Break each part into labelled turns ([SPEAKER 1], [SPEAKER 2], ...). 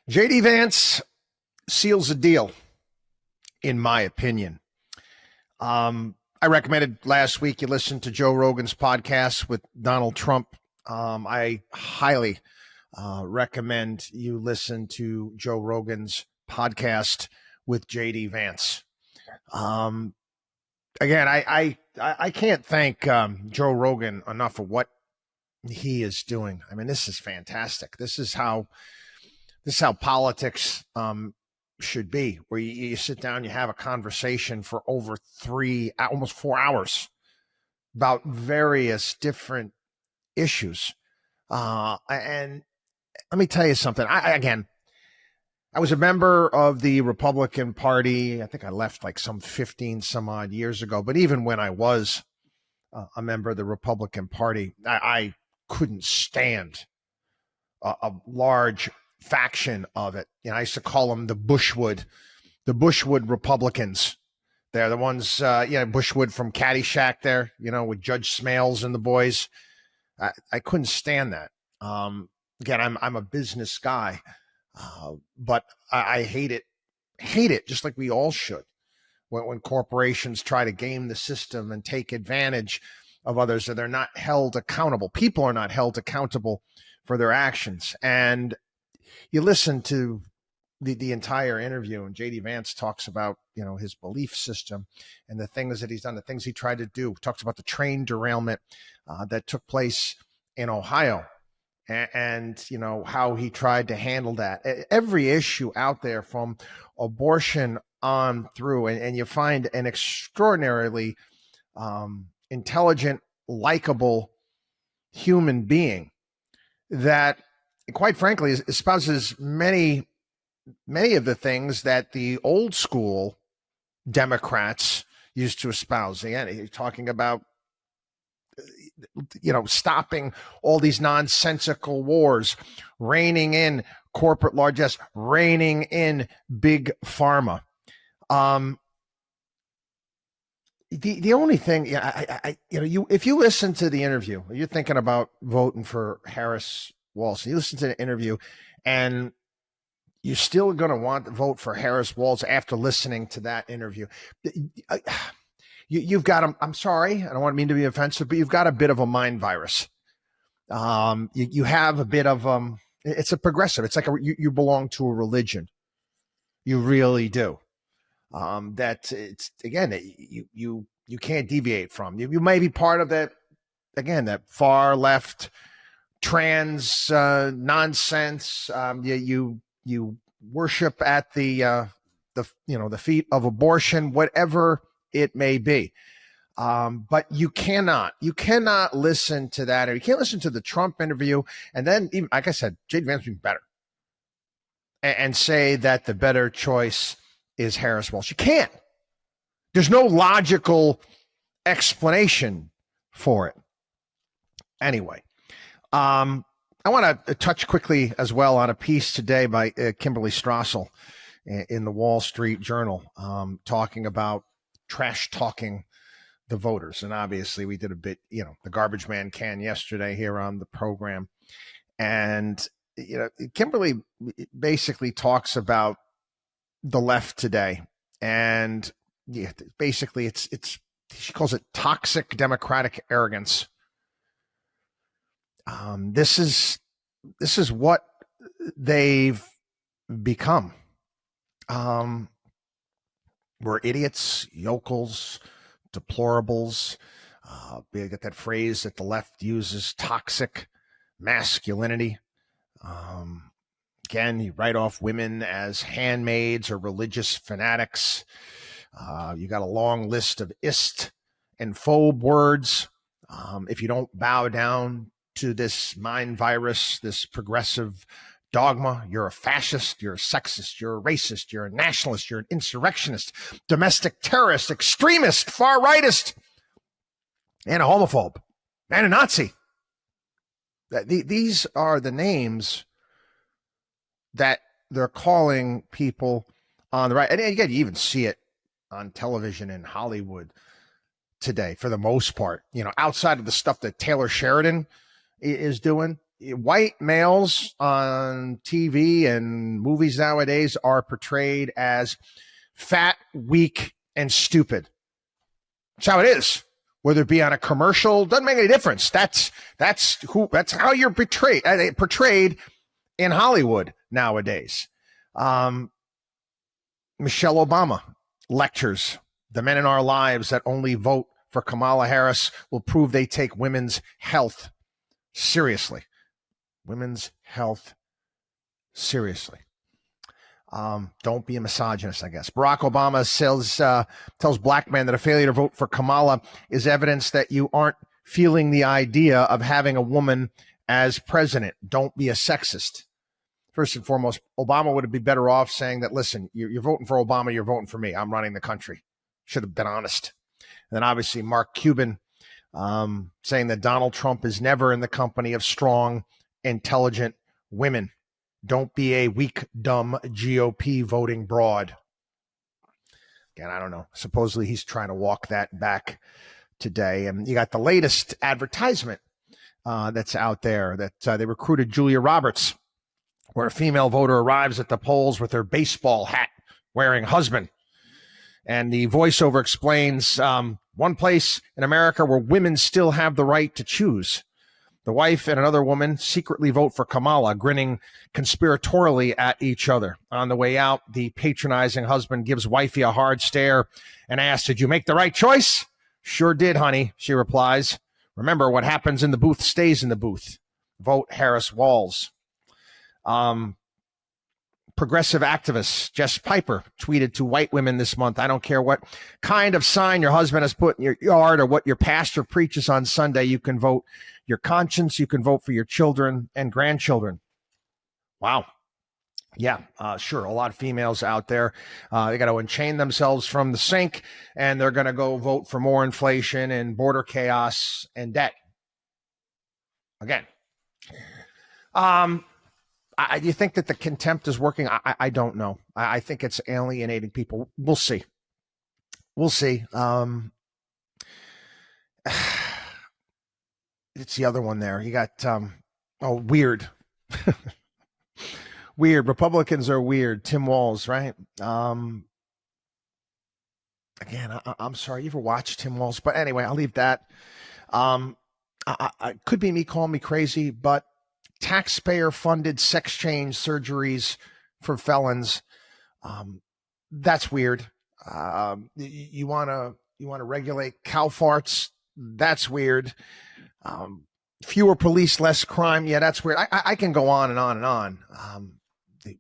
[SPEAKER 1] JD Vance seals the deal, in my opinion. I recommended last week you listen to Joe Rogan's podcast with Donald Trump. I highly recommend you listen to Joe Rogan's podcast with JD Vance. Again, I can't thank Joe Rogan enough for what he is doing. I mean, this is fantastic. This is how politics should be, where you sit down, you have a conversation for over almost 4 hours about various different issues. And let me tell you something. I was a member of the Republican Party. I think I left like some 15 some odd years ago. But even when I was a member of the Republican Party, I couldn't stand a large faction of it. I used to call them the Bushwood Republicans. They're the ones, Bushwood from Caddyshack there, with Judge Smales and the boys. I couldn't stand that. Again, I'm a business guy, but I hate it, just like we all should, when corporations try to game the system and take advantage of others, so they're not held accountable. People are not held accountable for their actions. And you listen to the entire interview, and JD Vance talks about, his belief system and the things that he's done, the things he tried to do. Talks about the train derailment that took place in Ohio, and how he tried to handle that. Every issue out there, from abortion on through, and you find an extraordinarily intelligent, likable human being that, quite frankly, espouses many of the things that the old school Democrats used to espouse. Again, he's talking about, stopping all these nonsensical wars, reining in corporate largesse, reining in big pharma. The only thing, if you listen to the interview, you're thinking about voting for Harris Walz. You listen to the interview, and you're still going to want to vote for Harris Walz after listening to that interview. You've got I'm sorry, I don't want to mean to be offensive, but you've got a bit of a mind virus. You have a bit of it's a progressive. It's like you belong to a religion. You really do. That it's, again, you can't deviate from. You may be part of that, again, that far left trans nonsense. You worship at the feet of abortion, whatever it may be. But you cannot listen to that, or you can't listen to the Trump interview, and then, even, like I said, JD Vance would be better, and say that the better choice is Harris Walz. You can't. There's no logical explanation for it. Anyway, I want to touch quickly as well on a piece today by Kimberly Strassel in the Wall Street Journal, talking about trash talking the voters. And obviously we did a bit, the garbage man can yesterday here on the program. And, Kimberly basically talks about the left today. And basically it's she calls it toxic democratic arrogance. This is what they've become. We're idiots, yokels, deplorables. We get that phrase that the left uses, toxic masculinity. Again, you write off women as handmaids or religious fanatics. You got a long list of ist and phobe words. If you don't bow down to this mind virus, this progressive dogma, you're a fascist, you're a sexist, you're a racist, you're a nationalist, you're an insurrectionist, domestic terrorist, extremist, far-rightist, and a homophobe, and a Nazi. These are the names that they're calling people on the right. And again, you even see it on television in Hollywood today, for the most part, outside of the stuff that Taylor Sheridan is doing, white males on TV and movies nowadays are portrayed as fat, weak, and stupid. That's how it is. Whether it be on a commercial, doesn't make any difference. That's how you're portrayed in Hollywood nowadays. Michelle Obama lectures the men in our lives that only vote for Kamala Harris will prove they take women's health seriously. Women's health seriously. Don't be a misogynist, I guess. Barack Obama tells black men that a failure to vote for Kamala is evidence that you aren't feeling the idea of having a woman as president. Don't be a sexist. First and foremost, Obama would be better off saying that, listen, you're voting for Obama, you're voting for me. I'm running the country. Should have been honest. And then obviously Mark Cuban saying that Donald Trump is never in the company of strong, intelligent women. Don't be a weak, dumb GOP voting broad. Again, I don't know. Supposedly he's trying to walk that back today. And you got the latest advertisement that's out there that they recruited Julia Roberts, where a female voter arrives at the polls with her baseball hat wearing husband. And the voiceover explains one place in America where women still have the right to choose. The wife and another woman secretly vote for Kamala, grinning conspiratorially at each other. On the way out, the patronizing husband gives wifey a hard stare and asks, "Did you make the right choice?" "Sure did, honey," she replies. "Remember, what happens in the booth stays in the booth. Vote Harris Walls." Progressive activist Jess Piper tweeted to white women this month, "I don't care what kind of sign your husband has put in your yard or what your pastor preaches on Sunday. You can vote your conscience. You can vote for your children and grandchildren." Wow. Yeah, sure. A lot of females out there, they got to unchain themselves from the sink, and they're going to go vote for more inflation and border chaos and debt. Again. Do you think that the contempt is working? I don't know. I think it's alienating people. We'll see. We'll see. It's the other one there. You got, weird. Weird. Republicans are weird. Tim Walz, right? Again, I'm sorry. You ever watched Tim Walz? But anyway, I'll leave that. I could be me calling me crazy, but taxpayer-funded sex change surgeries for felons. That's weird. You want to regulate cow farts? That's weird. Fewer police, less crime. Yeah, that's weird. I can go on and on and on.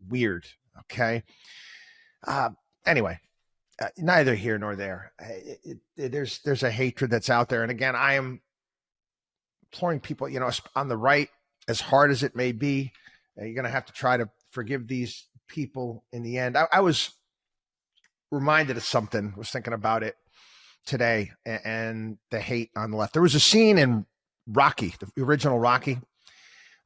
[SPEAKER 1] Weird. Okay. Anyway, neither here nor there. There's a hatred that's out there, and again, I am imploring people, on the right, as hard as it may be, you're going to have to try to forgive these people in the end. I was reminded of something, was thinking about it today, and the hate on the left. There was a scene in Rocky, the original Rocky.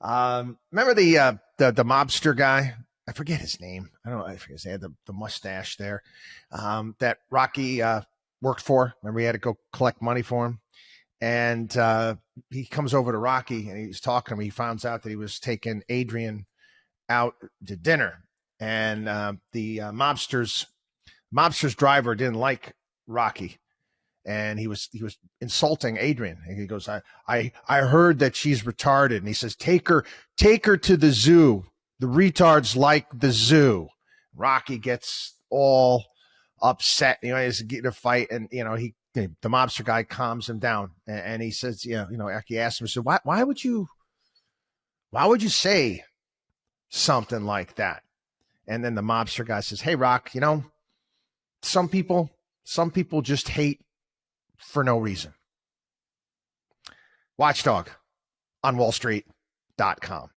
[SPEAKER 1] Remember the mobster guy? I forget his name. I don't know. I forget his name. The mustache there that Rocky worked for. Remember, he had to go collect money for him. And he comes over to Rocky and he's talking to him. He finds out that he was taking Adrian out to dinner. And the mobster's driver didn't like Rocky. And he was insulting Adrian. And he goes, I heard that she's retarded. And he says, take her to the zoo. The retards like the zoo. Rocky gets all upset. He's getting a fight, and the mobster guy calms him down, and he says, he asked him, so why would you say something like that? And then the mobster guy says, "Hey, Rock, some people just hate for no reason." Watchdog on wallstreet.com.